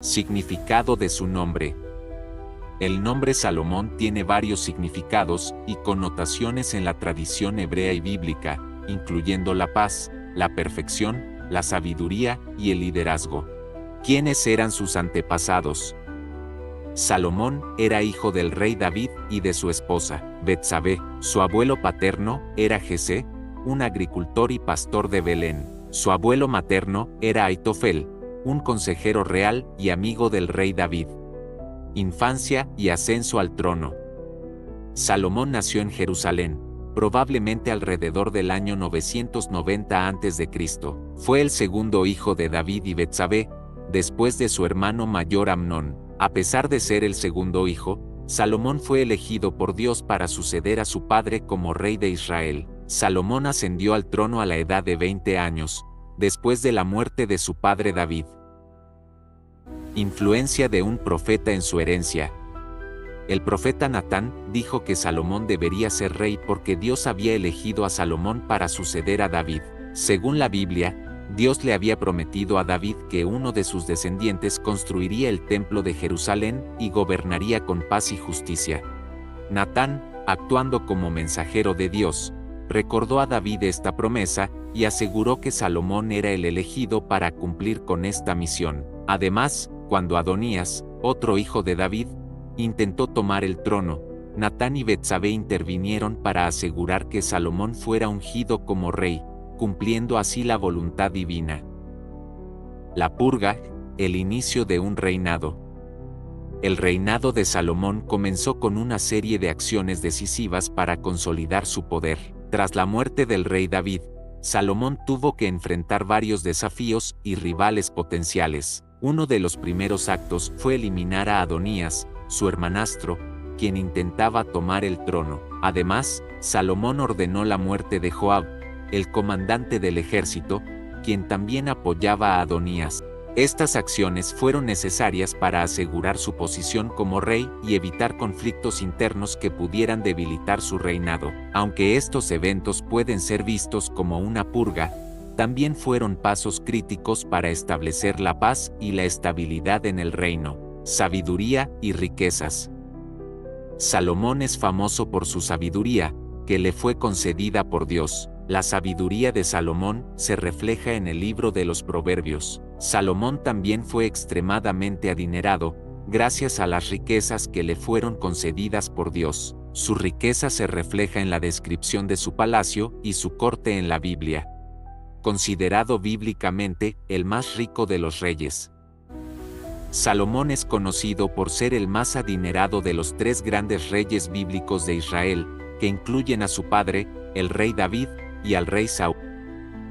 Significado de su nombre. El nombre Salomón tiene varios significados y connotaciones en la tradición hebrea y bíblica, incluyendo la paz, la perfección, la sabiduría y el liderazgo. ¿Quiénes eran sus antepasados? Salomón era hijo del rey David y de su esposa, Betsabé. Su abuelo paterno era Jesé, un agricultor y pastor de Belén. Su abuelo materno era Aitofel, un consejero real y amigo del rey David. Infancia y ascenso al trono. Salomón nació en Jerusalén, probablemente alrededor del año 990 a.C. Fue el segundo hijo de David y Betsabé, después de su hermano mayor Amnón. A pesar de ser el segundo hijo, Salomón fue elegido por Dios para suceder a su padre como rey de Israel. Salomón ascendió al trono a la edad de 20 años, después de la muerte de su padre David. Influencia de un profeta en su herencia. El profeta Natán dijo que Salomón debería ser rey porque Dios había elegido a Salomón para suceder a David. Según la Biblia, Dios le había prometido a David que uno de sus descendientes construiría el templo de Jerusalén y gobernaría con paz y justicia. Natán, actuando como mensajero de Dios, recordó a David esta promesa y aseguró que Salomón era el elegido para cumplir con esta misión. Además, cuando Adonías, otro hijo de David, intentó tomar el trono, Natán y Betsabé intervinieron para asegurar que Salomón fuera ungido como rey, cumpliendo así la voluntad divina. La purga, el inicio de un reinado. El reinado de Salomón comenzó con una serie de acciones decisivas para consolidar su poder. Tras la muerte del rey David, Salomón tuvo que enfrentar varios desafíos y rivales potenciales. Uno de los primeros actos fue eliminar a Adonías, su hermanastro, quien intentaba tomar el trono. Además, Salomón ordenó la muerte de Joab, el comandante del ejército, quien también apoyaba a Adonías. Estas acciones fueron necesarias para asegurar su posición como rey y evitar conflictos internos que pudieran debilitar su reinado. Aunque estos eventos pueden ser vistos como una purga, también fueron pasos críticos para establecer la paz y la estabilidad en el reino. Sabiduría y riquezas. Salomón es famoso por su sabiduría, que le fue concedida por Dios. La sabiduría de Salomón se refleja en el libro de los Proverbios. Salomón también fue extremadamente adinerado, gracias a las riquezas que le fueron concedidas por Dios. Su riqueza se refleja en la descripción de su palacio y su corte en la Biblia. Considerado bíblicamente el más rico de los reyes. Salomón es conocido por ser el más adinerado de los tres grandes reyes bíblicos de Israel, que incluyen a su padre, el rey David, y al rey Saúl.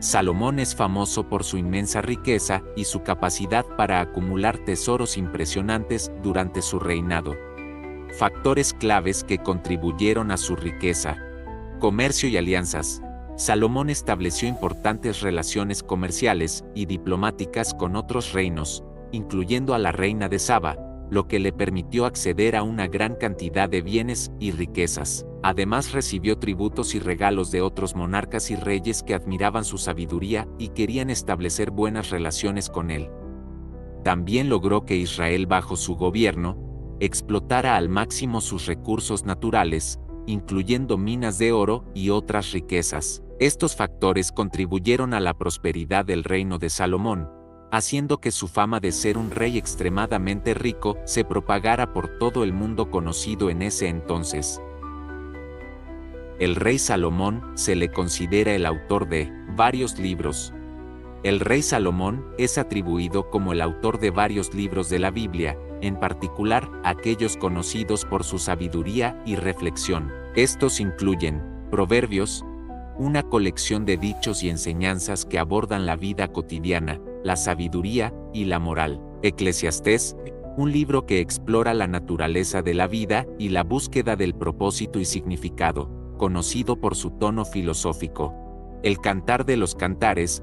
Salomón es famoso por su inmensa riqueza y su capacidad para acumular tesoros impresionantes durante su reinado. Factores claves que contribuyeron a su riqueza. Comercio y alianzas. Salomón estableció importantes relaciones comerciales y diplomáticas con otros reinos, incluyendo a la reina de Saba, lo que le permitió acceder a una gran cantidad de bienes y riquezas. Además recibió tributos y regalos de otros monarcas y reyes que admiraban su sabiduría y querían establecer buenas relaciones con él. También logró que Israel bajo su gobierno explotara al máximo sus recursos naturales, incluyendo minas de oro y otras riquezas. Estos factores contribuyeron a la prosperidad del reino de Salomón, haciendo que su fama de ser un rey extremadamente rico se propagara por todo el mundo conocido en ese entonces. El rey Salomón se le considera el autor de varios libros. El rey Salomón es atribuido como el autor de varios libros de la Biblia, en particular aquellos conocidos por su sabiduría y reflexión. Estos incluyen Proverbios, una colección de dichos y enseñanzas que abordan la vida cotidiana, la sabiduría y la moral. Eclesiastés, un libro que explora la naturaleza de la vida y la búsqueda del propósito y significado, conocido por su tono filosófico. El Cantar de los Cantares,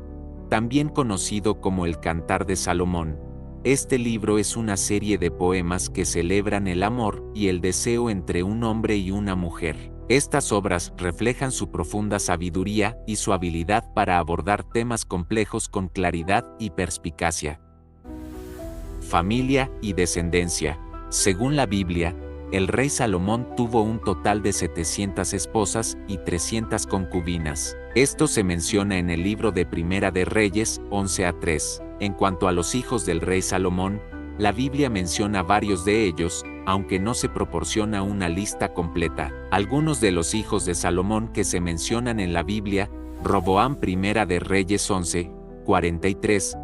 también conocido como el Cantar de Salomón. Este libro es una serie de poemas que celebran el amor y el deseo entre un hombre y una mujer. Estas obras reflejan su profunda sabiduría y su habilidad para abordar temas complejos con claridad y perspicacia. familia y descendencia. Según la Biblia, el rey Salomón tuvo un total de 700 esposas y 300 concubinas. Esto se menciona en el libro de Primera de Reyes 11:3. En cuanto a los hijos del rey Salomón, la Biblia menciona varios de ellos, aunque no se proporciona una lista completa. Algunos de los hijos de Salomón que se mencionan en la Biblia: Roboam. Primera de Reyes 11:43.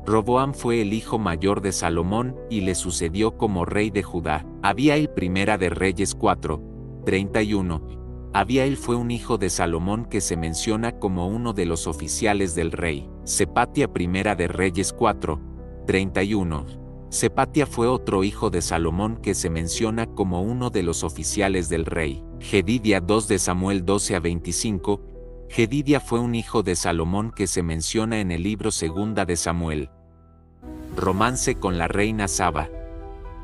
Roboam fue el hijo mayor de Salomón y le sucedió como rey de Judá. Abiail. Primera de Reyes 4:31. Abiail fue un hijo de Salomón que se menciona como uno de los oficiales del rey. Sepatia. Primera de Reyes 4:31. Sepatia fue otro hijo de Salomón que se menciona como uno de los oficiales del rey. Jedidia. 2 de Samuel 12:25. Jedidia fue un hijo de Salomón que se menciona en el libro Segunda de Samuel. Romance con la reina Saba.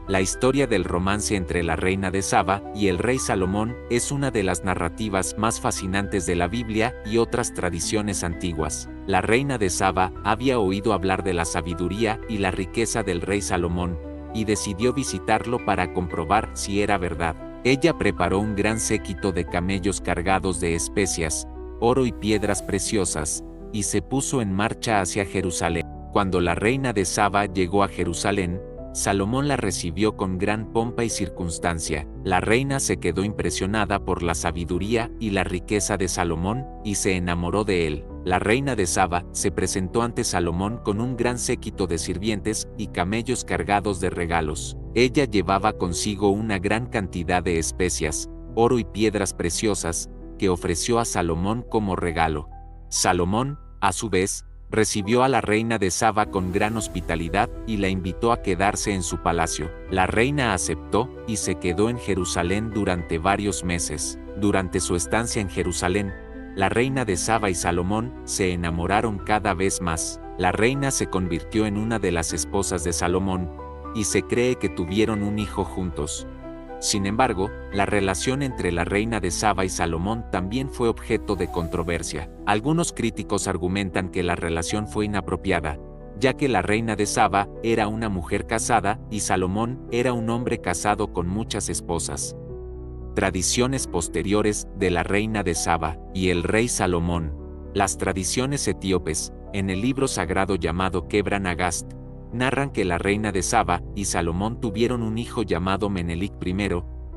La historia del romance entre la reina de Saba y el rey Salomón es una de las narrativas más fascinantes de la Biblia y otras tradiciones antiguas. La reina de Saba había oído hablar de la sabiduría y la riqueza del rey Salomón, y decidió visitarlo para comprobar si era verdad. Ella preparó un gran séquito de camellos cargados de especias, oro y piedras preciosas, y se puso en marcha hacia Jerusalén. Cuando la reina de Saba llegó a Jerusalén, Salomón la recibió con gran pompa y circunstancia. La reina se quedó impresionada por la sabiduría y la riqueza de Salomón, y se enamoró de él. La reina de Saba se presentó ante Salomón con un gran séquito de sirvientes y camellos cargados de regalos. Ella llevaba consigo una gran cantidad de especias, oro y piedras preciosas, que ofreció a Salomón como regalo. Salomón, a su vez, recibió a la reina de Saba con gran hospitalidad y la invitó a quedarse en su palacio. La reina aceptó y se quedó en Jerusalén durante varios meses. Durante su estancia en Jerusalén, la reina de Saba y Salomón se enamoraron cada vez más. La reina se convirtió en una de las esposas de Salomón, y se cree que tuvieron un hijo juntos. Sin embargo, la relación entre la reina de Saba y Salomón también fue objeto de controversia. Algunos críticos argumentan que la relación fue inapropiada, ya que la reina de Saba era una mujer casada y Salomón era un hombre casado con muchas esposas. Tradiciones posteriores de la reina de Saba y el rey Salomón. Las tradiciones etíopes, en el libro sagrado llamado Kebra Nagast, narran que la reina de Saba y Salomón tuvieron un hijo llamado Menelik I,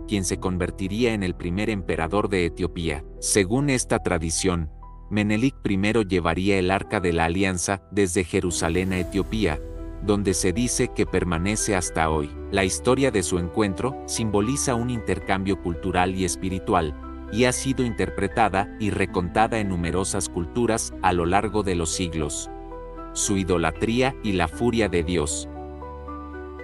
quien se convertiría en el primer emperador de Etiopía. Según esta tradición, Menelik I llevaría el Arca de la Alianza desde Jerusalén a Etiopía, donde se dice que permanece hasta hoy. La historia de su encuentro simboliza un intercambio cultural y espiritual, y ha sido interpretada y recontada en numerosas culturas a lo largo de los siglos. Su idolatría y la furia de Dios.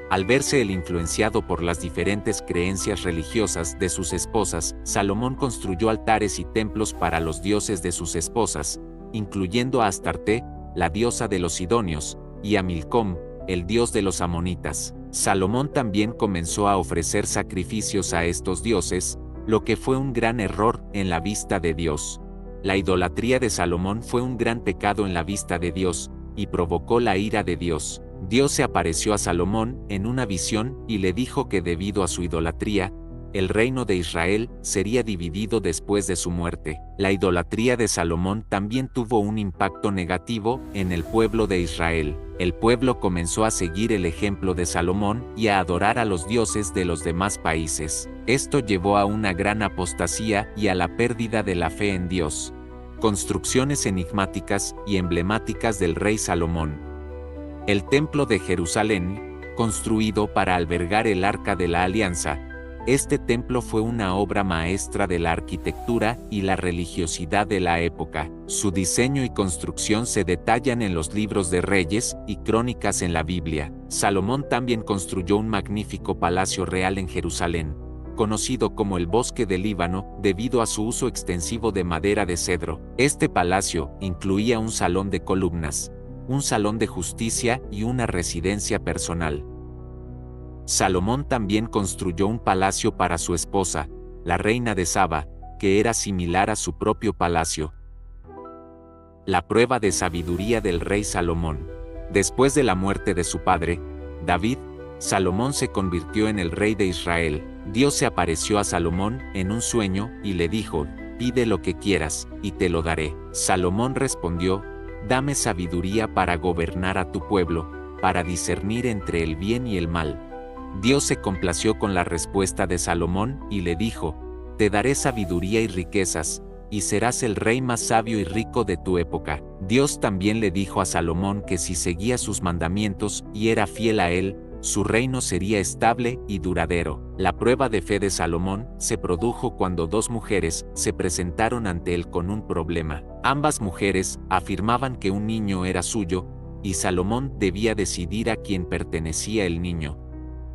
Al verse él influenciado por las diferentes creencias religiosas de sus esposas, Salomón construyó altares y templos para los dioses de sus esposas, incluyendo a Astarte, la diosa de los sidonios, y a Milcom, el dios de los amonitas. Salomón también comenzó a ofrecer sacrificios a estos dioses, lo que fue un gran error en la vista de Dios. La idolatría de Salomón fue un gran pecado en la vista de Dios, y provocó la ira de Dios. Dios se apareció a Salomón en una visión y le dijo que debido a su idolatría, el reino de Israel sería dividido después de su muerte. La idolatría de Salomón también tuvo un impacto negativo en el pueblo de Israel. El pueblo comenzó a seguir el ejemplo de Salomón y a adorar a los dioses de los demás países. Esto llevó a una gran apostasía y a la pérdida de la fe en Dios. Construcciones enigmáticas y emblemáticas del rey Salomón. El Templo de Jerusalén, construido para albergar el Arca de la Alianza. Este templo fue una obra maestra de la arquitectura y la religiosidad de la época. Su diseño y construcción se detallan en los libros de Reyes y Crónicas en la Biblia. Salomón también construyó un magnífico palacio real en Jerusalén, conocido como el Bosque del Líbano, debido a su uso extensivo de madera de cedro. Este palacio incluía un salón de columnas, un salón de justicia y una residencia personal. Salomón también construyó un palacio para su esposa, la reina de Saba, que era similar a su propio palacio. La prueba de sabiduría del rey Salomón. Después de la muerte de su padre, David, Salomón se convirtió en el rey de Israel. Dios se apareció a Salomón en un sueño y le dijo: pide lo que quieras, y te lo daré. Salomón respondió: dame sabiduría para gobernar a tu pueblo, para discernir entre el bien y el mal. Dios se complació con la respuesta de Salomón y le dijo: te daré sabiduría y riquezas, y serás el rey más sabio y rico de tu época. Dios también le dijo a Salomón que si seguía sus mandamientos y era fiel a él, su reino sería estable y duradero. La prueba de fe de Salomón se produjo cuando dos mujeres se presentaron ante él con un problema. Ambas mujeres afirmaban que un niño era suyo, y Salomón debía decidir a quién pertenecía el niño.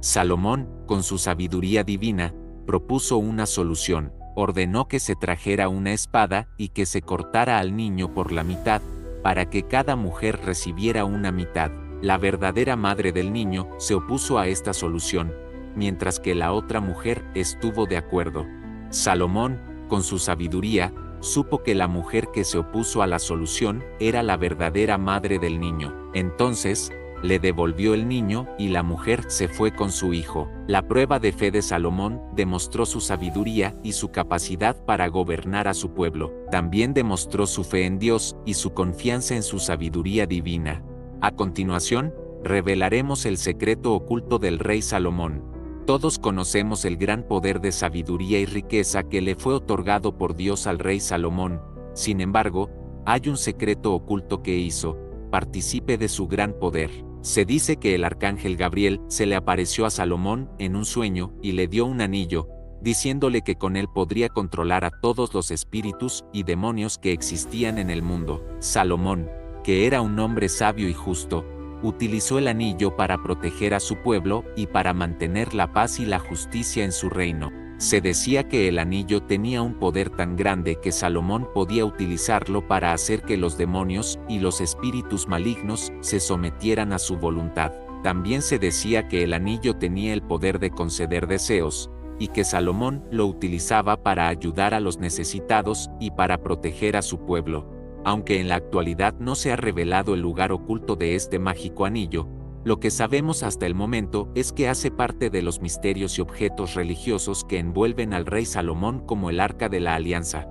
Salomón, con su sabiduría divina, propuso una solución. Ordenó que se trajera una espada y que se cortara al niño por la mitad, para que cada mujer recibiera una mitad. La verdadera madre del niño se opuso a esta solución, mientras que la otra mujer estuvo de acuerdo. Salomón, con su sabiduría, supo que la mujer que se opuso a la solución era la verdadera madre del niño. Entonces, le devolvió el niño y la mujer se fue con su hijo. La prueba de fe de Salomón demostró su sabiduría y su capacidad para gobernar a su pueblo. También demostró su fe en Dios y su confianza en su sabiduría divina. A continuación, revelaremos el secreto oculto del rey Salomón. Todos conocemos el gran poder de sabiduría y riqueza que le fue otorgado por Dios al rey Salomón. Sin embargo, hay un secreto oculto que hizo partícipe de su gran poder. Se dice que el arcángel Gabriel se le apareció a Salomón en un sueño y le dio un anillo, diciéndole que con él podría controlar a todos los espíritus y demonios que existían en el mundo. Salomón, que era un hombre sabio y justo, utilizó el anillo para proteger a su pueblo y para mantener la paz y la justicia en su reino. Se decía que el anillo tenía un poder tan grande que Salomón podía utilizarlo para hacer que los demonios y los espíritus malignos se sometieran a su voluntad. También se decía que el anillo tenía el poder de conceder deseos, y que Salomón lo utilizaba para ayudar a los necesitados y para proteger a su pueblo. Aunque en la actualidad no se ha revelado el lugar oculto de este mágico anillo, lo que sabemos hasta el momento es que hace parte de los misterios y objetos religiosos que envuelven al rey Salomón como el Arca de la Alianza.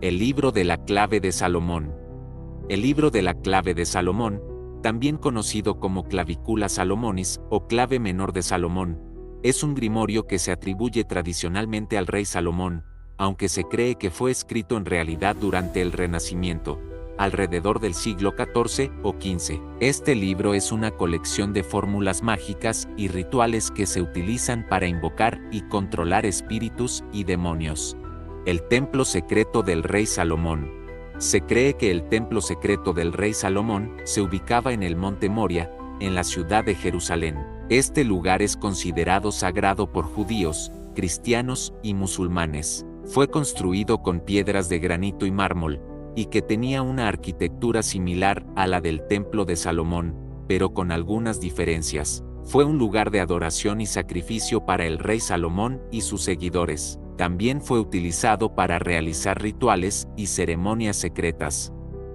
El libro de la clave de Salomón. El libro de la clave de Salomón, también conocido como Clavicula Salomonis o clave menor de Salomón, es un grimorio que se atribuye tradicionalmente al rey Salomón, aunque se cree que fue escrito en realidad durante el Renacimiento, alrededor del siglo XIV o XV. Este libro es una colección de fórmulas mágicas y rituales que se utilizan para invocar y controlar espíritus y demonios. El templo secreto del rey Salomón. Se cree que el templo secreto del rey Salomón se ubicaba en el monte Moria, en la ciudad de Jerusalén. Este lugar es considerado sagrado por judíos, cristianos y musulmanes. Fue construido con piedras de granito y mármol, y que tenía una arquitectura similar a la del Templo de Salomón, pero con algunas diferencias. Fue un lugar de adoración y sacrificio para el rey Salomón y sus seguidores. También fue utilizado para realizar rituales y ceremonias secretas.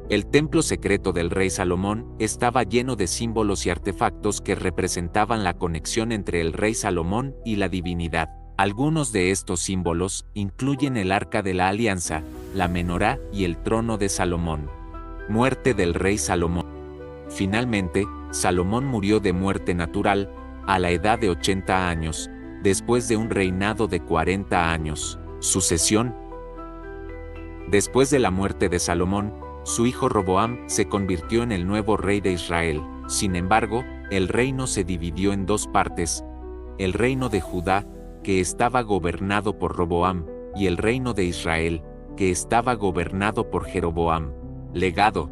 El templo secreto del rey Salomón estaba lleno de símbolos y artefactos que representaban la conexión entre el rey Salomón y la divinidad. Algunos de estos símbolos incluyen el Arca de la Alianza, la menorá y el trono de Salomón. Muerte del rey Salomón. Finalmente, Salomón murió de muerte natural, a la edad de 80 años, después de un reinado de 40 años. Sucesión. Después de la muerte de Salomón, su hijo Roboam se convirtió en el nuevo rey de Israel. Sin embargo, el reino se dividió en dos partes: el reino de Judá, que estaba gobernado por Roboam, y el reino de Israel, que estaba gobernado por Jeroboam. Legado.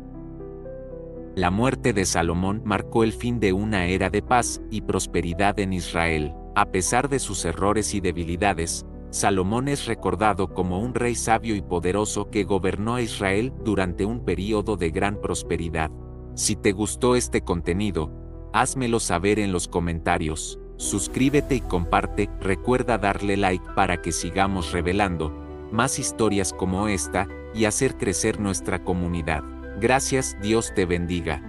La muerte de Salomón marcó el fin de una era de paz y prosperidad en Israel. A pesar de sus errores y debilidades, Salomón es recordado como un rey sabio y poderoso que gobernó a Israel durante un período de gran prosperidad. Si te gustó este contenido, házmelo saber en los comentarios. Suscríbete y comparte. Recuerda darle like para que sigamos revelando más historias como esta y hacer crecer nuestra comunidad. Gracias, Dios te bendiga.